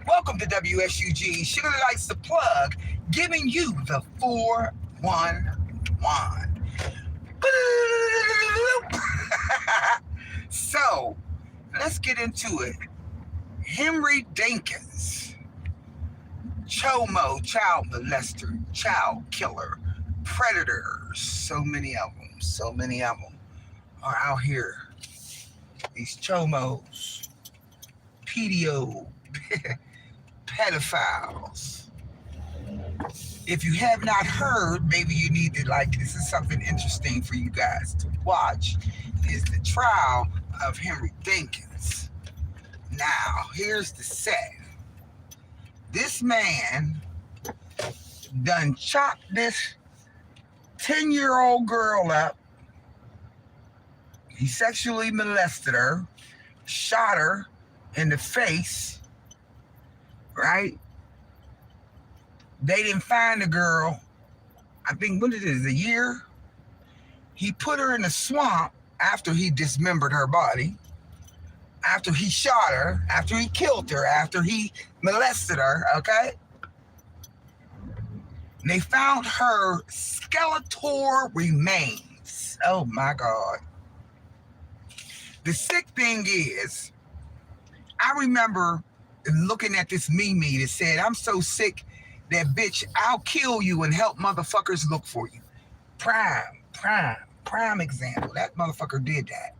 Welcome to WSUG Sugar Lights the Plug, giving you the 411. So, let's get into it. Henry Dinkins, Chomo, child molester, child killer, predators, so many of them are out here. These Chomos, pedo, pedophiles. If you have not heard, maybe you need to this is something interesting for you guys to watch, is the trial of Henry Dinkins. Now, here's the set. This man done chopped this 10-year-old girl up. He sexually molested her, shot her in the face, right? They didn't find the girl, I think, what it is, a year? He put her in a swamp after he dismembered her body, after he shot her, after he killed her, after he molested her, okay? And they found her skeletal remains. Oh my God. The sick thing is, I remember looking at this meme that said, I'm so sick that bitch, I'll kill you and help motherfuckers look for you. Prime example. That motherfucker did that.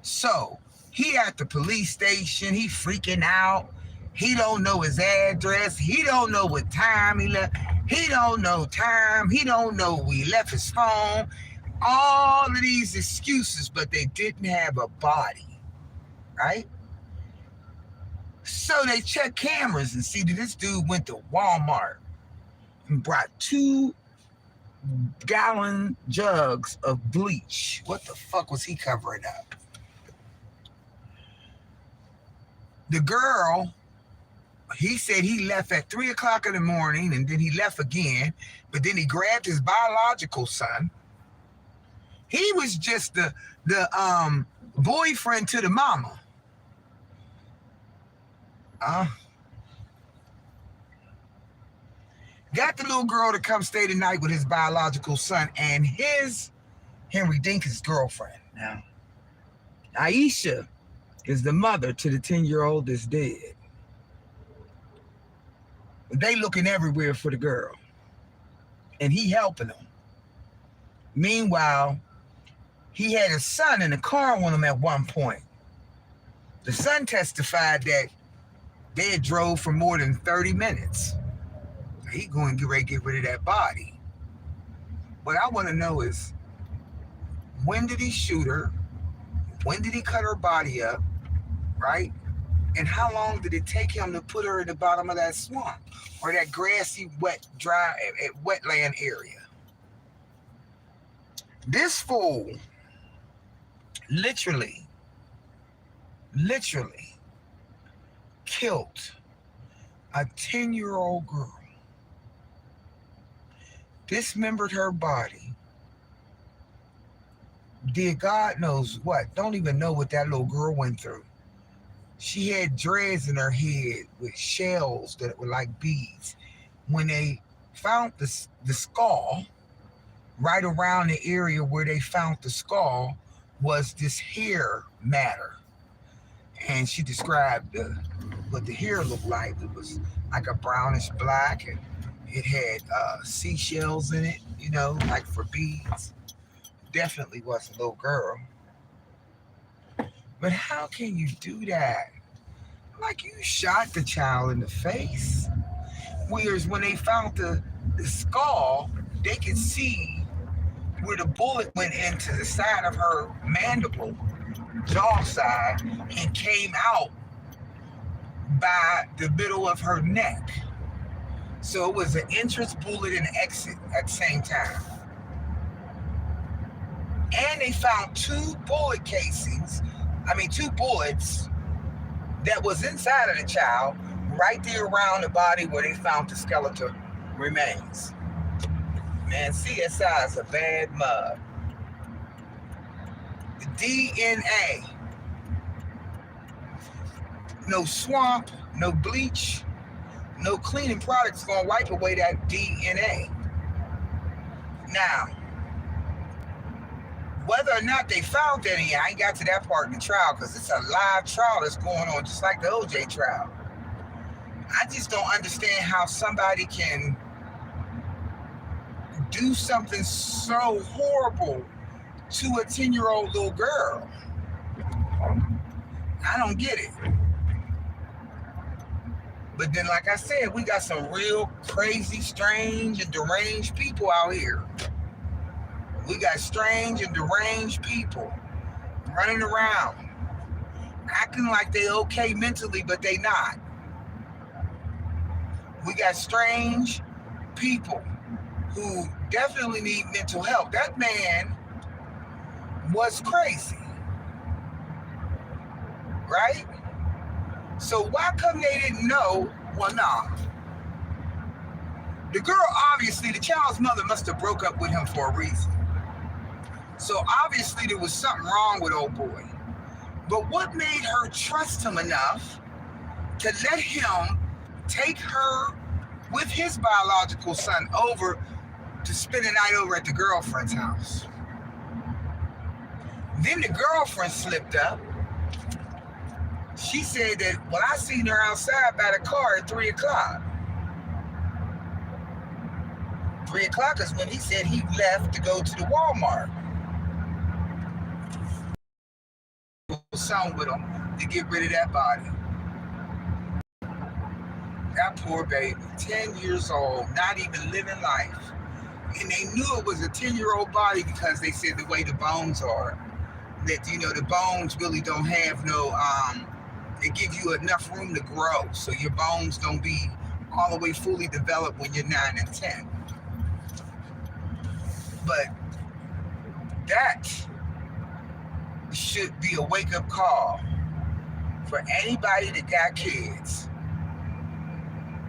So, he at the police station, he freaking out. He don't know his address. He don't know what time he left. He don't know time. He don't know we left his phone. All of these excuses, but they didn't have a body, right? So they checked cameras and see that this dude went to Walmart and brought 2-gallon jugs of bleach. What the fuck was he covering up? The girl, he said he left at 3 o'clock in the morning and then he left again, but then he grabbed his biological son. He was just the boyfriend to the mama. Got the little girl to come stay the night with his biological son and his Henry Dinkins' girlfriend. Now, Aisha is the mother to the 10-year-old that's dead. They looking everywhere for the girl. And he helping them. Meanwhile, he had a son in the car with him at one point. The son testified that they had drove for more than 30 minutes. He going to get ready to get rid of that body. What I want to know is, when did he shoot her? When did he cut her body up? Right? And how long did it take him to put her in the bottom of that swamp or that grassy, dry, wetland area? This fool literally killed a 10-year-old girl, dismembered her body, did God knows what, don't even know what that little girl went through. She had dreads in her head with shells that were like beads. When they found the skull, right around the area where they found the skull was this hair matter. And she described what the hair looked like. It was like a brownish black, and it had seashells in it, like for beads. Definitely was a little girl. But how can you do that? Like, you shot the child in the face. Whereas when they found the skull, they could see where the bullet went into the side of her mandible, jaw side, and came out by the middle of her neck. So it was an entrance bullet and exit at the same time. And they found 2 bullets that was inside of the child, right there around the body where they found the skeletal remains. Man, CSI is a bad mug. The DNA. No swamp, No bleach, no cleaning products gonna wipe away that DNA. Now, whether or not they found any, I ain't got to that part of the trial because it's a live trial that's going on, just like the OJ trial. I just don't understand how somebody can do something so horrible to a 10-year-old little girl. I don't get it. But then, like I said, we got some real crazy, strange, and deranged people out here. We got strange and deranged people running around, acting like they okay mentally, but they not. We got strange people who definitely need mental help. That man was crazy, right? So why come they didn't know? Well, nah. The girl, obviously, the child's mother must have broke up with him for a reason. So obviously there was something wrong with old boy. But what made her trust him enough to let him take her with his biological son over to spend the night over at the girlfriend's house? Then the girlfriend slipped up. She said that, well, I seen her outside by the car at 3 o'clock. 3 o'clock is when he said he left to go to the Walmart. Son with him to get rid of that body. That poor baby, 10 years old, not even living life. And they knew it was a 10-year-old body because they said the way the bones are, that, you know, the bones really don't have no, they give you enough room to grow. So your bones don't be all the way fully developed when you're 9 and 10. But that should be a wake-up call for anybody that got kids.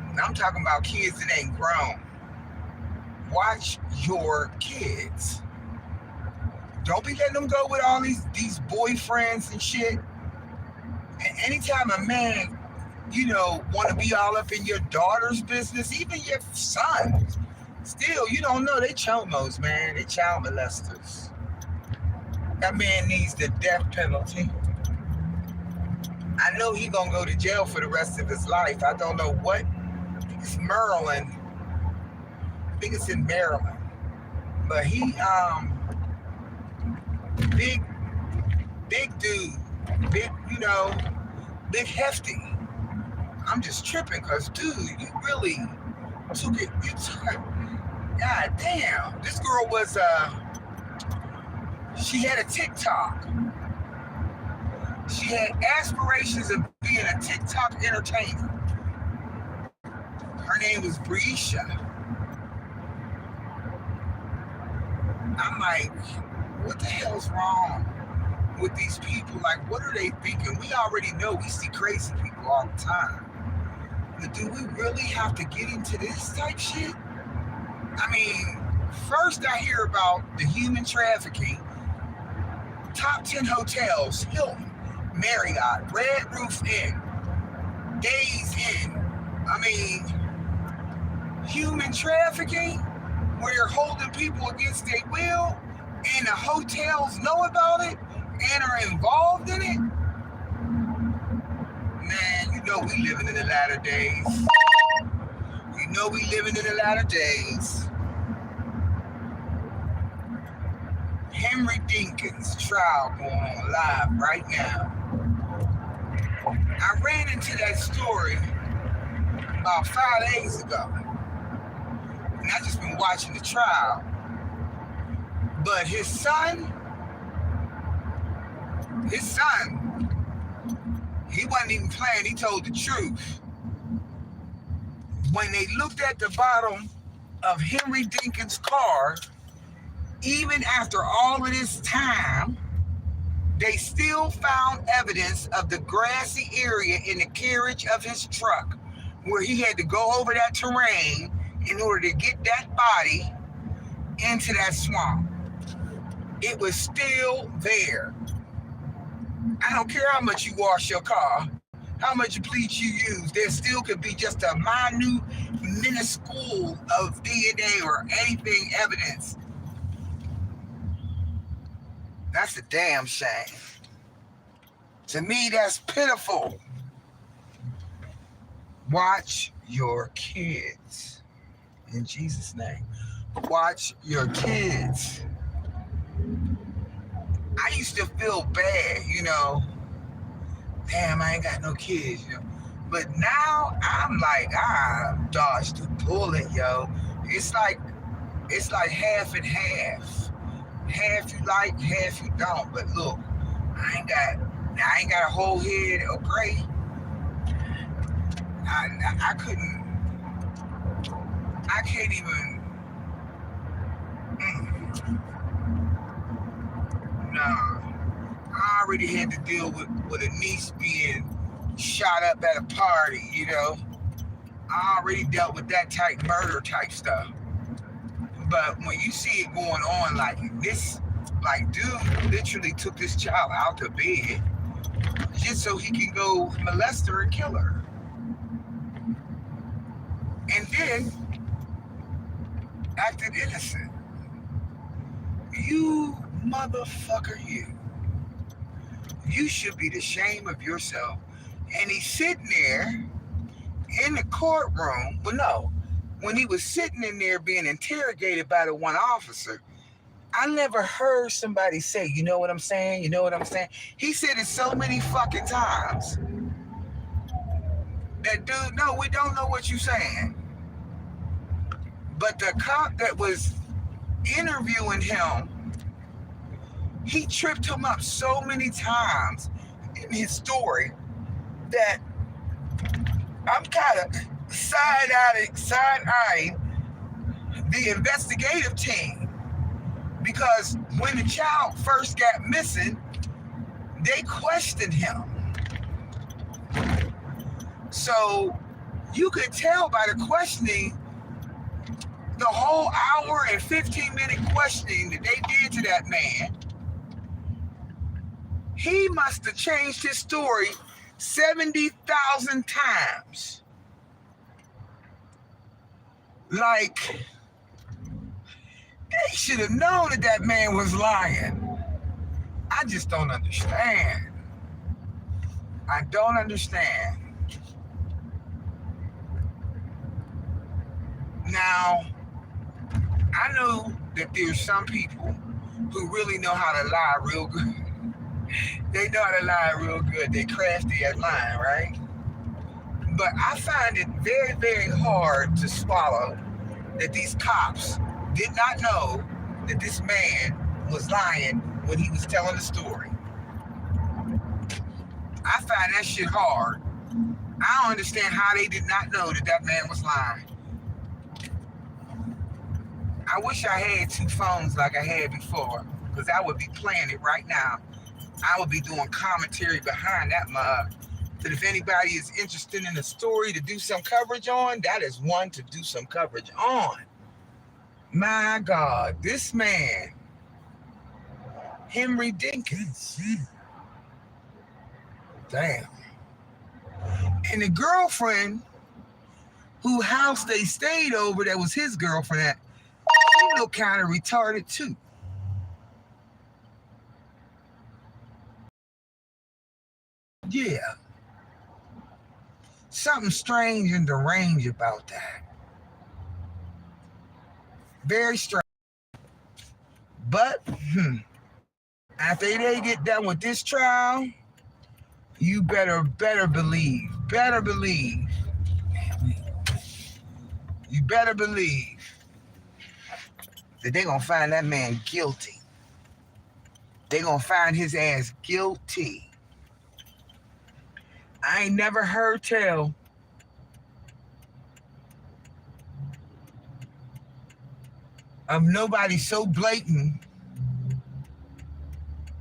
And I'm talking about kids that ain't grown. Watch your kids. Don't be letting them go with all these boyfriends and shit. And anytime a man, you know, want to be all up in your daughter's business, even your son, still, you don't know, they chomos, man. They child molesters. That man needs the death penalty. I know he's gonna go to jail for the rest of his life. I don't know what. I think it's Maryland. I think it's in Maryland. But he, big dude, big, you know, big hefty. I'm just tripping because, dude, you really took it. You took it. God damn. This girl was, she had a TikTok. She had aspirations of being a TikTok entertainer. Her name was Breisha. I'm like, what the hell's wrong with these people? Like, what are they thinking? We already know we see crazy people all the time. But do we really have to get into this type shit? I mean, first I hear about the human trafficking. Top 10 hotels, Hilton, Marriott, Red Roof Inn, Days Inn. I mean, human trafficking, where you're holding people against their will, and the hotels know about it and are involved in it. Man, you know we living in the latter days. You know we living in the latter days. Henry Dinkins trial going on live right now. I ran into that story about 5 days ago. And I just been watching the trial. But his son, he wasn't even playing, he told the truth. When they looked at the bottom of Henry Dinkins' car, even after all of this time, they still found evidence of the grassy area in the carriage of his truck where he had to go over that terrain in order to get that body into that swamp. It was still there. I don't care how much you wash your car, how much bleach you use. There still could be just a minute, minuscule of DNA or anything evidence. That's a damn shame. To me, that's pitiful. Watch your kids. In Jesus' name. Watch your kids. I used to feel bad, damn, I ain't got no kids. But now I'm like, I dodged the bullet, yo. It's like half and half. Half you like, half you don't. But look, I ain't got a whole head of gray. I couldn't. I can't even. Nah. I already had to deal with a niece being shot up at a party. I already dealt with that type murder type stuff. But when you see it going on like this, like dude literally took this child out of bed just so he can go molest her and kill her. And then acted innocent. You motherfucker, you. You should be the shame of yourself. And he's sitting there in the courtroom. Well, no. When he was sitting in there being interrogated by the one officer, I never heard somebody say, you know what I'm saying? You know what I'm saying? He said it so many fucking times. That dude, no, we don't know what you're saying. But the cop that was interviewing him, he tripped him up so many times in his story that I'm kind of side-eyeing the investigative team. Because when the child first got missing, they questioned him. So you could tell by the questioning, the whole hour and 15-minute questioning that they did to that man, he must have changed his story 70,000 times. Like, they should have known that man was lying. I just don't understand. I don't understand. Now, I know that there's some people who really know how to lie real good. They know how to lie real good. They're crafty at lying, right? But I find it very, very hard to swallow that these cops did not know that this man was lying when he was telling the story. I find that shit hard. I don't understand how they did not know that man was lying. I wish I had two phones like I had before, because I would be playing it right now. I would be doing commentary behind that mug. That if anybody is interested in a story to do some coverage on, that is one to do some coverage on. My God, this man, Henry Dinkins. Damn. And the girlfriend whose house they stayed over that was his girlfriend at, she looked kind of retarded too. Yeah. Something strange and deranged about that. Very strange. But after they get done with this trial, you better believe, you better believe that they're going to find that man guilty. They're going to find his ass guilty. I ain't never heard tell of nobody so blatant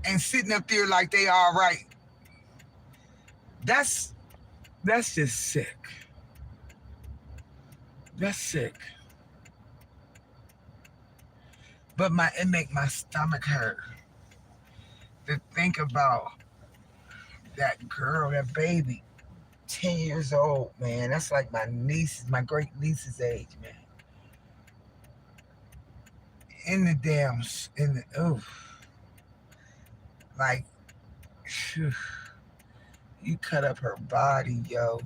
and sitting up there like they all right. That's just sick. That's sick. But it make my stomach hurt to think about that girl, that baby. 10 years old, man. That's like my great niece's age, man. In the damn, in the, oh, like, phew, you cut up her body, yo.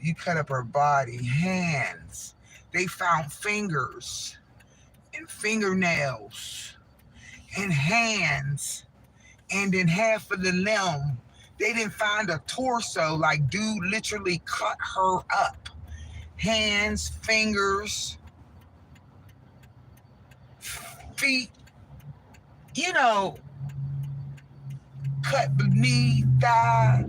You cut up her body, hands. They found fingers and fingernails and hands, and then half of the limb. They didn't find a torso. Like, dude literally cut her up. Hands, fingers, feet, you know, cut the knee, thigh,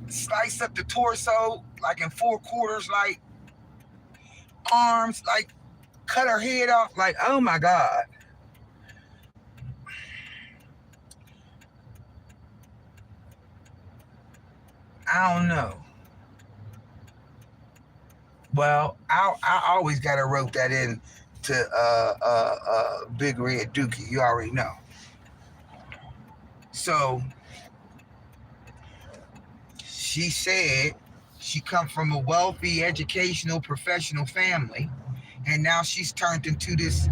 slice up the torso, like in four quarters, like arms, like cut her head off. Like, oh my God. I don't know. Well, I always got to rope that in to Big Red Dookie. You already know. So she said she come from a wealthy, educational, professional family, and now she's turned into this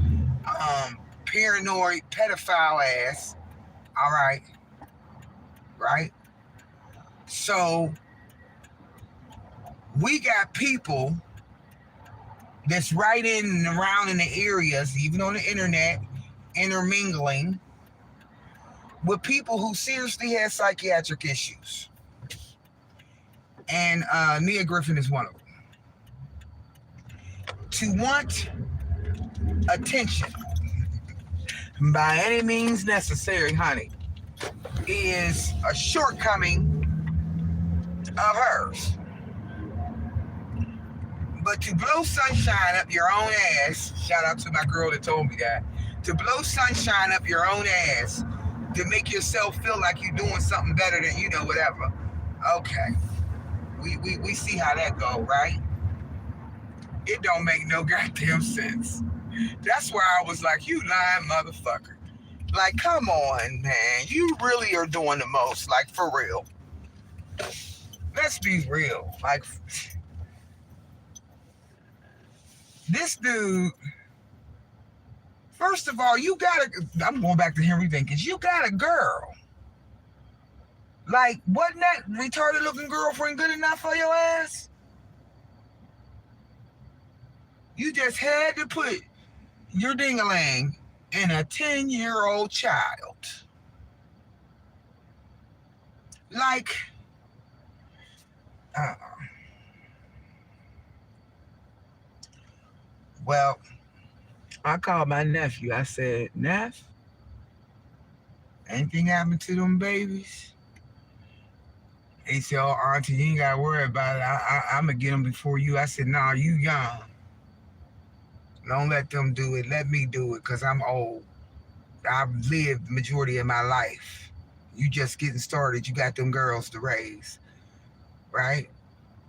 paranoid pedophile ass. All right, right. So we got people that's right in and around in the areas, even on the internet, intermingling with people who seriously have psychiatric issues. And Nia Griffin is one of them. To want attention by any means necessary, honey, is a shortcoming of hers. But to blow sunshine up your own ass, shout out to my girl that told me that, to blow sunshine up your own ass, to make yourself feel like you're doing something better than, whatever. Okay. We see how that go, right? It don't make no goddamn sense. That's why I was like, you lying motherfucker. Like, come on, man. You really are doing the most, like, for real. Let's be real. Like, this dude, first of all, I'm going back to Henry Dinkins, you got a girl. Like, wasn't that retarded looking girlfriend good enough for your ass? You just had to put your ding-a-ling in a 10-year-old child. Like, well, I called my nephew. I said, Neff, anything happened to them babies? He said, oh, auntie, you ain't got to worry about it. I'm going to get them before you. I said, nah, you young. Don't let them do it. Let me do it because I'm old. I've lived the majority of my life. You just getting started. You got them girls to raise, right?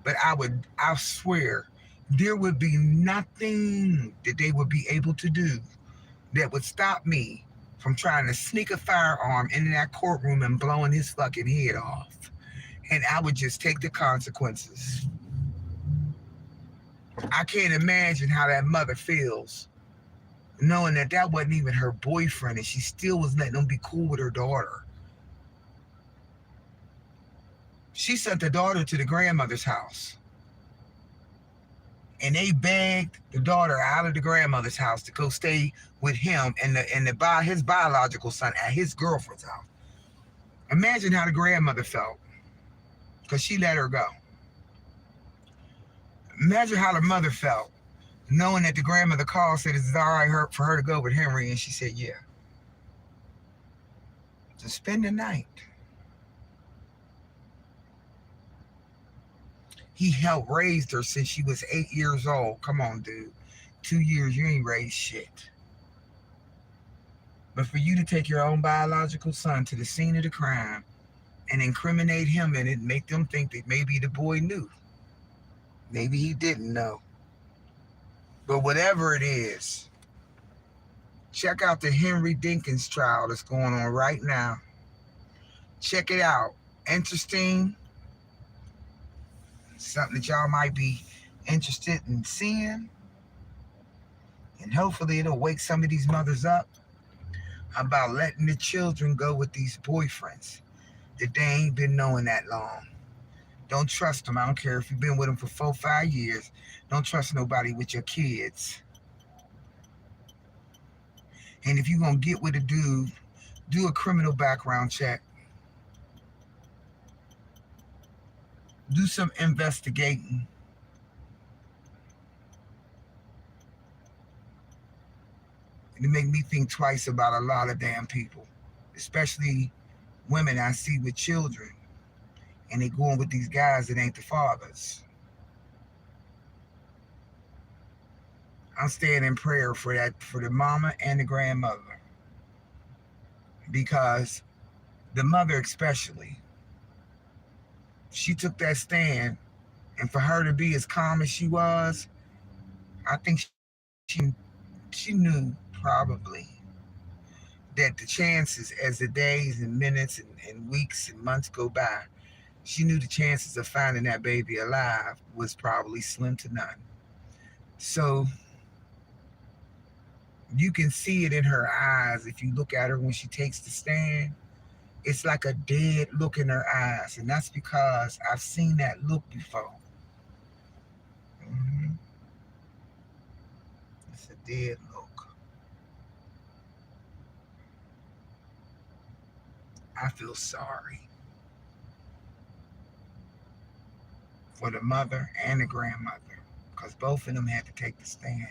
But I swear, there would be nothing that they would be able to do that would stop me from trying to sneak a firearm into that courtroom and blowing his fucking head off. And I would just take the consequences. I can't imagine how that mother feels, knowing that that wasn't even her boyfriend and she still was letting him be cool with her daughter. She sent the daughter to the grandmother's house. And they begged the daughter out of the grandmother's house to go stay with him and his biological son at his girlfriend's house. Imagine how the grandmother felt, because she let her go. Imagine how the mother felt, knowing that the grandmother called, said it's all right for her to go with Henry, and she said, yeah. To spend the night. He helped raise her since she was 8 years old. Come on, dude. 2 years, you ain't raised shit. But for you to take your own biological son to the scene of the crime and incriminate him in it, make them think that maybe the boy knew. Maybe he didn't know. But whatever it is, check out the Henry Dinkins trial that's going on right now. Check it out. Interesting. something that y'all might be interested in seeing, and hopefully it'll wake some of these mothers up about letting the children go with these boyfriends that they ain't been knowing that long. Don't trust them. I don't care if you've been with them for 4, 5 years. Don't trust nobody with your kids. And if you're gonna get with a dude, do a criminal background check. Do some investigating. It make me think twice about a lot of damn people, especially women I see with children, and they going with these guys that ain't the fathers. I'm staying in prayer for that, for the mama and the grandmother, because the mother especially, she took that stand, and for her to be as calm as she was, I think she knew probably that the chances as the days and minutes and weeks and months go by, she knew the chances of finding that baby alive was probably slim to none. So you can see it in her eyes if you look at her when she takes the stand. It's like a dead look in her eyes, and that's because I've seen that look before. hmm It's a dead look. I feel sorry for the mother and the grandmother, because both of them had to take the stand.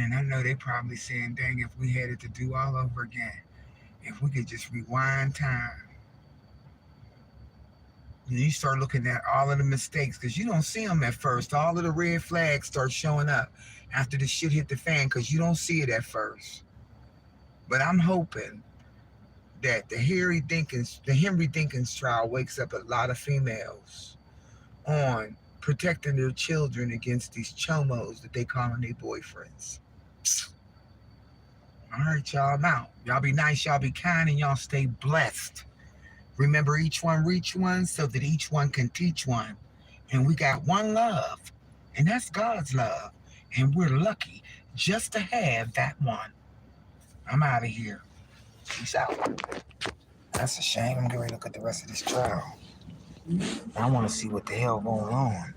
And I know they probably saying, dang, if we had it to do all over again, if we could just rewind time. And you start looking at all of the mistakes, because you don't see them at first. All of the red flags start showing up after the shit hit the fan, because you don't see it at first. But I'm hoping that the Henry Dinkins trial wakes up a lot of females on protecting their children against these chomos that they calling their boyfriends. All right, y'all. I'm out. Y'all be nice, y'all be kind, and y'all stay blessed. Remember, each one reach one so that each one can teach one. And we got one love, and that's God's love. And we're lucky just to have that one. I'm out of here. Peace out. That's a shame. I'm getting ready to look at the rest of this trial. I want to see what the hell going on.